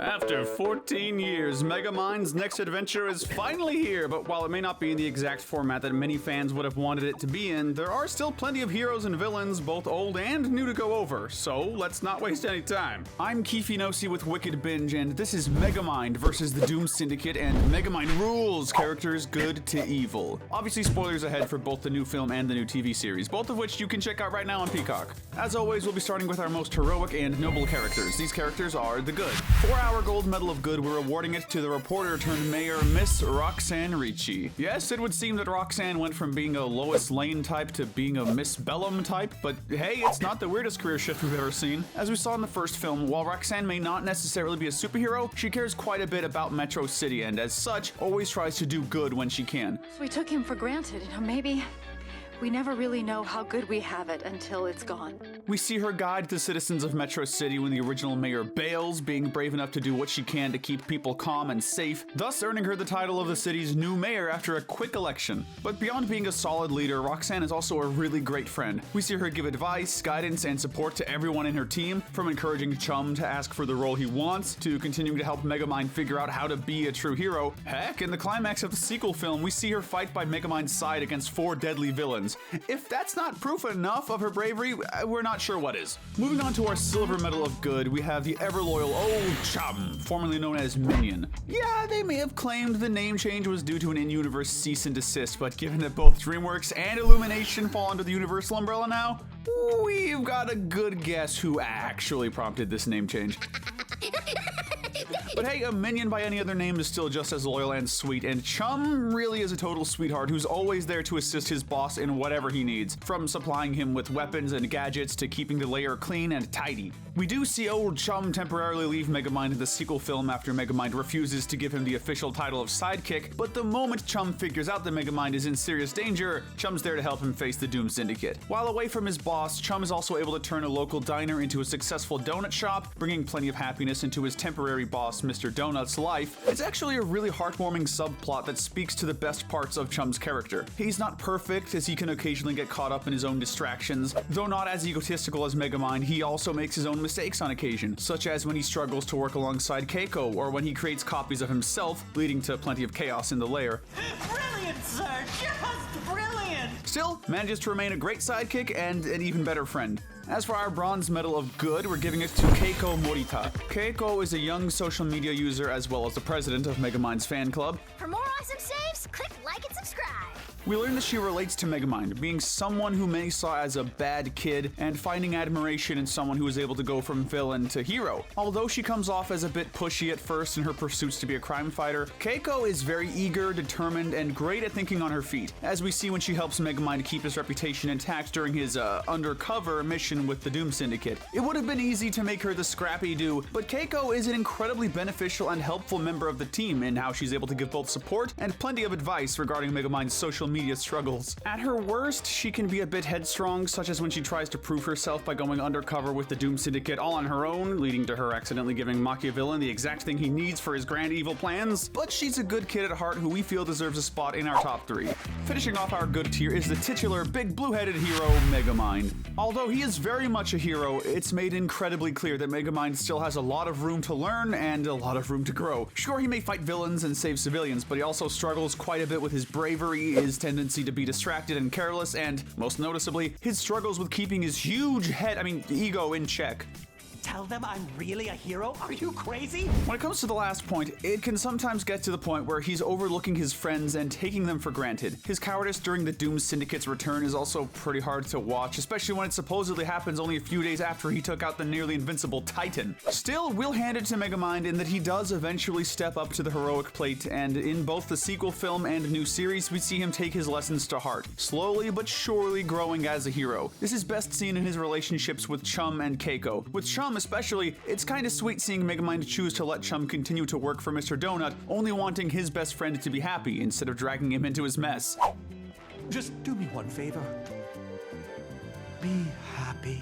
After 14 years, Megamind's next adventure is finally here, but while it may not be in the exact format that many fans would have wanted it to be in, there are still plenty of heroes and villains, both old and new, to go over, so let's not waste any time. I'm Kifinosi with Wicked Binge, and this is Megamind versus the Doom Syndicate and Megamind Rules, characters good to evil. Obviously, spoilers ahead for both the new film and the new TV series, both of which you can check out right now on Peacock. As always, we'll be starting with our most heroic and noble characters. These characters are the good. For our gold medal of good, we're awarding it to the reporter turned mayor, Miss Roxanne Ricci. Yes, it would seem that Roxanne went from being a Lois Lane type to being a Miss Bellum type, but hey, it's not the weirdest career shift we've ever seen. As we saw in the first film, while Roxanne may not necessarily be a superhero, she cares quite a bit about Metro City and as such, always tries to do good when she can. So we took him for granted, maybe we never really know how good we have it until it's gone. We see her guide the citizens of Metro City when the original mayor bails, being brave enough to do what she can to keep people calm and safe, thus earning her the title of the city's new mayor after a quick election. But beyond being a solid leader, Roxanne is also a really great friend. We see her give advice, guidance, and support to everyone in her team, from encouraging Chum to ask for the role he wants, to continuing to help Megamind figure out how to be a true hero. Heck, in the climax of the sequel film, we see her fight by Megamind's side against 4 deadly villains. If that's not proof enough of her bravery, we're not sure what is. Moving on to our silver medal of good, we have the ever-loyal Old Chum, formerly known as Minion. Yeah, they may have claimed the name change was due to an in-universe cease and desist, but given that both DreamWorks and Illumination fall under the Universal umbrella now, we've got a good guess who actually prompted this name change. But hey, a minion by any other name is still just as loyal and sweet, and Chum really is a total sweetheart who's always there to assist his boss in whatever he needs, from supplying him with weapons and gadgets to keeping the lair clean and tidy. We do see Old Chum temporarily leave Megamind in the sequel film after Megamind refuses to give him the official title of sidekick, but the moment Chum figures out that Megamind is in serious danger, Chum's there to help him face the Doom Syndicate. While away from his boss, Chum is also able to turn a local diner into a successful donut shop, bringing plenty of happiness into his temporary boss, Mr. Donut's life. It's actually a really heartwarming subplot that speaks to the best parts of Chum's character. He's not perfect, as he can occasionally get caught up in his own distractions. Though not as egotistical as Megamind, he also makes his own mistakes on occasion, such as when he struggles to work alongside Keiko, or when he creates copies of himself, leading to plenty of chaos in the lair. Brilliant, sir! Just brilliant! Still, manages to remain a great sidekick and an even better friend. As for our bronze medal of good, we're giving it to Keiko Morita. Keiko is a young social media user as well as the president of Megamind's fan club. For more awesome saves, click like and subscribe. We learn that she relates to Megamind, being someone who many saw as a bad kid and finding admiration in someone who is able to go from villain to hero. Although she comes off as a bit pushy at first in her pursuits to be a crime fighter, Keiko is very eager, determined, and great at thinking on her feet, as we see when she helps Megamind keep his reputation intact during his undercover mission with the Doom Syndicate. It would have been easy to make her the scrappy do, but Keiko is an incredibly beneficial and helpful member of the team in how she's able to give both support and plenty of advice regarding Megamind's social media struggles. At her worst, she can be a bit headstrong, such as when she tries to prove herself by going undercover with the Doom Syndicate all on her own, leading to her accidentally giving Machiavellian the exact thing he needs for his grand evil plans. But she's a good kid at heart who we feel deserves a spot in our top 3. Finishing off our good tier is the titular big blue-headed hero, Megamind. Although he is very much a hero, it's made incredibly clear that Megamind still has a lot of room to learn and a lot of room to grow. Sure, he may fight villains and save civilians, but he also struggles quite a bit with his bravery, his tendency to be distracted and careless, and, most noticeably, his struggles with keeping his huge ego in check. Tell them I'm really a hero? Are you crazy? When it comes to the last point, it can sometimes get to the point where he's overlooking his friends and taking them for granted. His cowardice during the Doom Syndicate's return is also pretty hard to watch, especially when it supposedly happens only a few days after he took out the nearly invincible Titan. Still, we'll hand it to Megamind in that he does eventually step up to the heroic plate, and in both the sequel film and new series, we see him take his lessons to heart, slowly but surely growing as a hero. This is best seen in his relationships with Chum and Keiko. With Chum especially, it's kinda sweet seeing Megamind choose to let Chum continue to work for Mr. Donut, only wanting his best friend to be happy instead of dragging him into his mess. Just do me one favor. Be happy.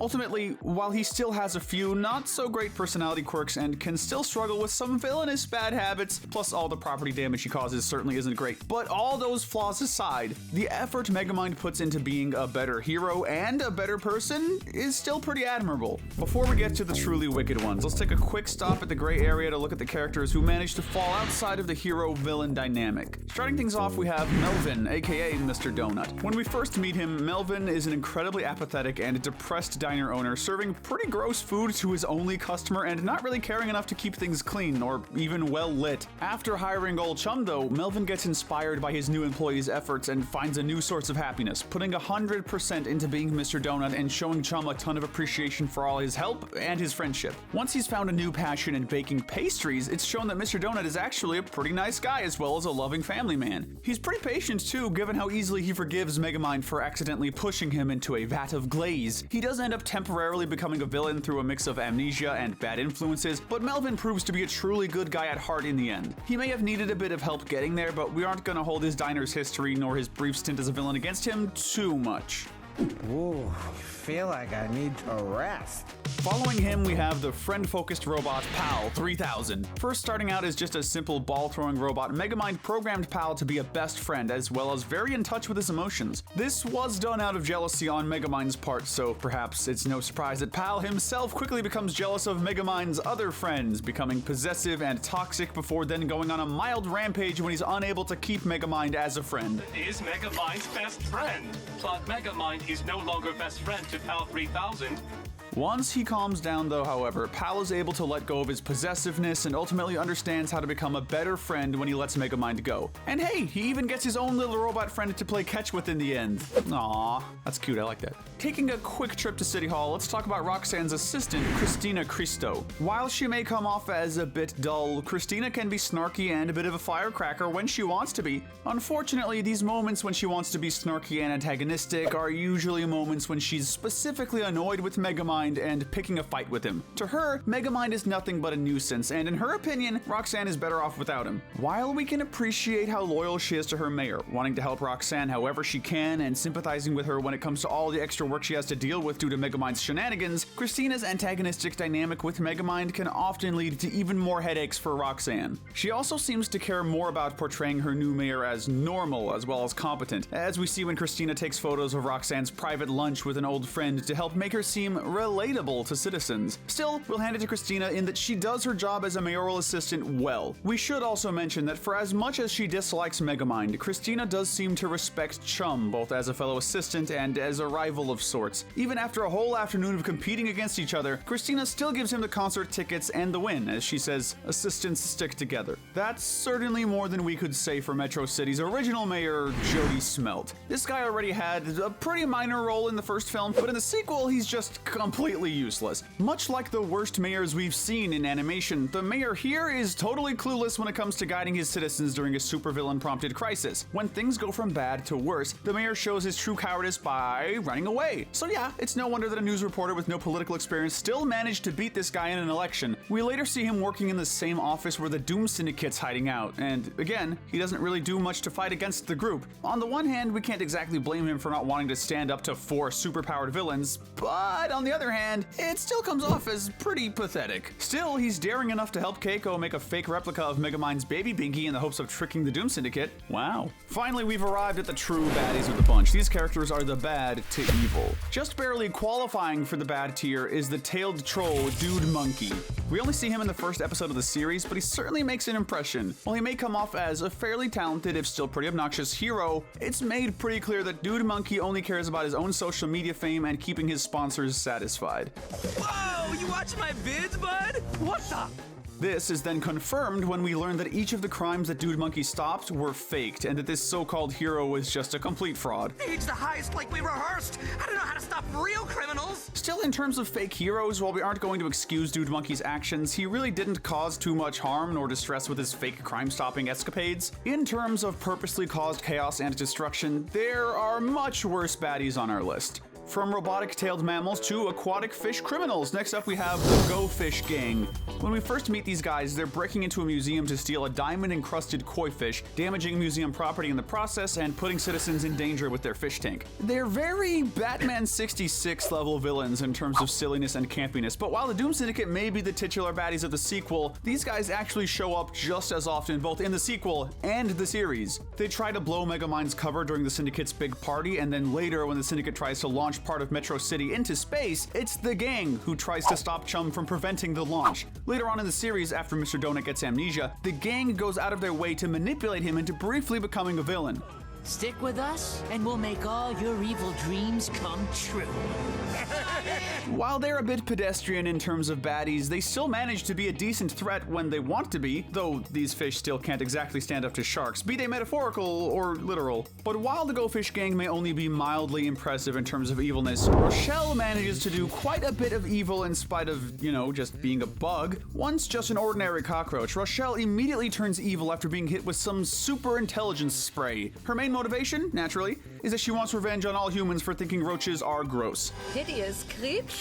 Ultimately, while he still has a few not-so-great personality quirks and can still struggle with some villainous bad habits, plus all the property damage he causes certainly isn't great. But all those flaws aside, the effort Megamind puts into being a better hero and a better person is still pretty admirable. Before we get to the truly wicked ones, let's take a quick stop at the gray area to look at the characters who managed to fall outside of the hero-villain dynamic. Starting things off, we have Melvin, aka Mr. Donut. When we first meet him, Melvin is an incredibly apathetic and depressed diner owner serving pretty gross food to his only customer and not really caring enough to keep things clean or even well lit. After hiring old chum though, Melvin gets inspired by his new employee's efforts and finds a new source of happiness, putting 100% into being Mr. Donut and showing Chum a ton of appreciation for all his help and his friendship. Once he's found a new passion in baking pastries, it's shown that Mr. Donut is actually a pretty nice guy as well as a loving family man. He's pretty patient too, given how easily he forgives Megamind for accidentally pushing him into a vat of glaze. He does end up temporarily becoming a villain through a mix of amnesia and bad influences, but Melvin proves to be a truly good guy at heart in the end. He may have needed a bit of help getting there, but we aren't gonna hold his diner's history nor his brief stint as a villain against him too much. Ooh, I feel like I need to rest. Following him, we have the friend-focused robot Pal 3000. First starting out as just a simple ball-throwing robot, Megamind programmed Pal to be a best friend as well as very in touch with his emotions. This was done out of jealousy on Megamind's part, so perhaps it's no surprise that Pal himself quickly becomes jealous of Megamind's other friends, becoming possessive and toxic before then going on a mild rampage when he's unable to keep Megamind as a friend. Is Megamind's best friend, but Megamind is no longer best friend to Pal 3000. Once he calms down though, however, Pal is able to let go of his possessiveness and ultimately understands how to become a better friend when he lets Megamind go. And hey, he even gets his own little robot friend to play catch with in the end. Aww, that's cute, I like that. Taking a quick trip to City Hall, let's talk about Roxanne's assistant, Christina Cristo. While she may come off as a bit dull, Christina can be snarky and a bit of a firecracker when she wants to be. Unfortunately, these moments when she wants to be snarky and antagonistic are usually moments when she's specifically annoyed with Megamind and picking a fight with him. To her, Megamind is nothing but a nuisance, and in her opinion, Roxanne is better off without him. While we can appreciate how loyal she is to her mayor, wanting to help Roxanne however she can and sympathizing with her when it comes to all the extra work she has to deal with due to Megamind's shenanigans, Christina's antagonistic dynamic with Megamind can often lead to even more headaches for Roxanne. She also seems to care more about portraying her new mayor as normal as well as competent, as we see when Christina takes photos of Roxanne's private lunch with an old friend to help make her seem relatable to citizens. Still, we'll hand it to Christina in that she does her job as a mayoral assistant well. We should also mention that for as much as she dislikes Megamind, Christina does seem to respect Chum, both as a fellow assistant and as a rival of sorts. Even after a whole afternoon of competing against each other, Christina still gives him the concert tickets and the win, as she says, assistants stick together. That's certainly more than we could say for Metro City's original mayor, Jody Smelt. This guy already had a pretty minor role in the first film, but in the sequel, he's just completely useless. Much like the worst mayors we've seen in animation, the mayor here is totally clueless when it comes to guiding his citizens during a supervillain-prompted crisis. When things go from bad to worse, the mayor shows his true cowardice by running away. So yeah, it's no wonder that a news reporter with no political experience still managed to beat this guy in an election. We later see him working in the same office where the Doom Syndicate's hiding out, and again, he doesn't really do much to fight against the group. On the one hand, we can't exactly blame him for not wanting to stand up to 4 superpowered villains, but on the other hand, it still comes off as pretty pathetic. Still, he's daring enough to help Keiko make a fake replica of Megamind's baby Binky in the hopes of tricking the Doom Syndicate. Wow. Finally, we've arrived at the true baddies of the bunch. These characters are the bad to evil. Just barely qualifying for the bad tier is the tailed troll Dude Monkey. We only see him in the first episode of the series, but he certainly makes an impression. While he may come off as a fairly talented, if still pretty obnoxious hero, it's made pretty clear that Dude Monkey only cares about his own social media fame and keeping his sponsors satisfied. Whoa, you watching my vids, bud? What the? This is then confirmed when we learn that each of the crimes that Dude Monkey stopped were faked, and that this so-called hero was just a complete fraud. Stage the heist like we rehearsed. I don't know how to stop real criminals. Still, in terms of fake heroes, while we aren't going to excuse Dude Monkey's actions, he really didn't cause too much harm nor distress with his fake crime-stopping escapades. In terms of purposely caused chaos and destruction, there are much worse baddies on our list. From robotic-tailed mammals to aquatic fish criminals, next up we have the Go Fish Gang. When we first meet these guys, they're breaking into a museum to steal a diamond-encrusted koi fish, damaging museum property in the process and putting citizens in danger with their fish tank. They're very Batman 66 level villains in terms of silliness and campiness, but while the Doom Syndicate may be the titular baddies of the sequel, these guys actually show up just as often both in the sequel and the series. They try to blow Megamind's cover during the Syndicate's big party, and then later when the Syndicate tries to launch part of Metro City into space, it's the gang who tries to stop Chum from preventing the launch. Later on in the series, after Mr. Donut gets amnesia, the gang goes out of their way to manipulate him into briefly becoming a villain. Stick with us, and we'll make all your evil dreams come true. While they're a bit pedestrian in terms of baddies, they still manage to be a decent threat when they want to be, though these fish still can't exactly stand up to sharks, be they metaphorical or literal. But while the Go Fish Gang may only be mildly impressive in terms of evilness, Rochelle manages to do quite a bit of evil in spite of, just being a bug. Once just an ordinary cockroach, Rochelle immediately turns evil after being hit with some super intelligence spray. Her main motivation, naturally, is that she wants revenge on all humans for thinking roaches are gross. Hideous creature.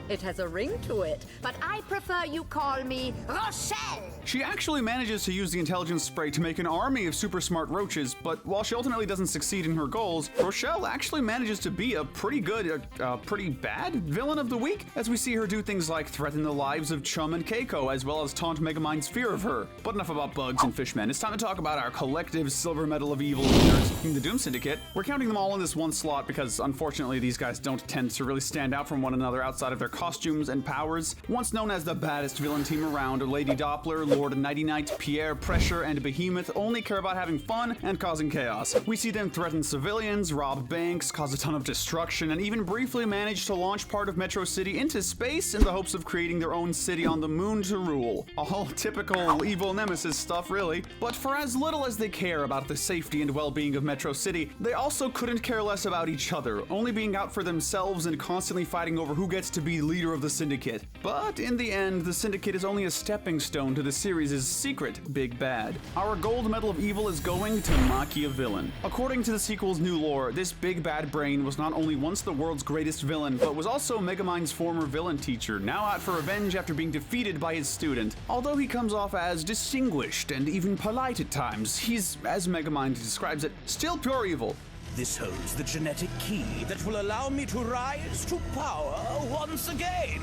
It has a ring to it, but I prefer you call me Rochelle. She actually manages to use the intelligence spray to make an army of super smart roaches, but while she ultimately doesn't succeed in her goals, Rochelle actually manages to be a pretty good, pretty bad villain of the week, as we see her do things like threaten the lives of Chum and Keiko, as well as taunt Megamind's fear of her. But enough about bugs and fishmen. It's time to talk about our collective silver medal of evil winners in the Doom Syndicate. We're counting them all in this one slot because, unfortunately, these guys don't tend to really stand out from one another outside of their costumes and powers. Once known as the baddest villain team around, Lady Doppler, Lord Nighty Night, Pierre, Pressure, and Behemoth only care about having fun and causing chaos. We see them threaten civilians, rob banks, cause a ton of destruction, and even briefly manage to launch part of Metro City into space in the hopes of creating their own city on the moon to rule. All typical evil nemesis stuff, really. But for as little as they care about the safety and well-being of Metro City, they also couldn't care less about each other, only being out for themselves and constantly fighting over who gets to be leader of the Syndicate. But in the end, the Syndicate is only a stepping stone to the series' secret big bad. Our gold medal of evil is going to Machiavellian. According to the sequel's new lore, this big bad brain was not only once the world's greatest villain, but was also Megamind's former villain teacher, now out for revenge after being defeated by his student. Although he comes off as distinguished and even polite at times, he's, as Megamind describes it, still pure evil. This holds the genetic key that will allow me to rise to power once again.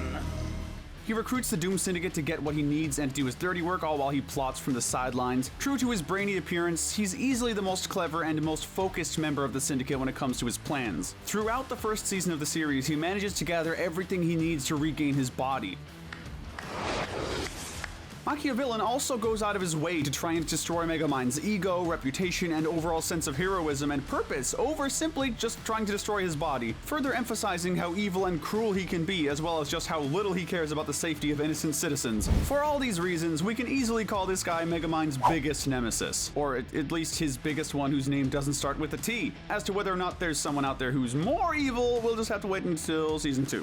He recruits the Doom Syndicate to get what he needs and do his dirty work, all while he plots from the sidelines. True to his brainy appearance, he's easily the most clever and most focused member of the Syndicate when it comes to his plans. Throughout the first season of the series, he manages to gather everything he needs to regain his body. Machiavellian also goes out of his way to try and destroy Megamind's ego, reputation, and overall sense of heroism and purpose over simply just trying to destroy his body, further emphasizing how evil and cruel he can be, as well as just how little he cares about the safety of innocent citizens. For all these reasons, we can easily call this guy Megamind's biggest nemesis, or at least his biggest one whose name doesn't start with a T. As to whether or not there's someone out there who's more evil, we'll just have to wait until season 2.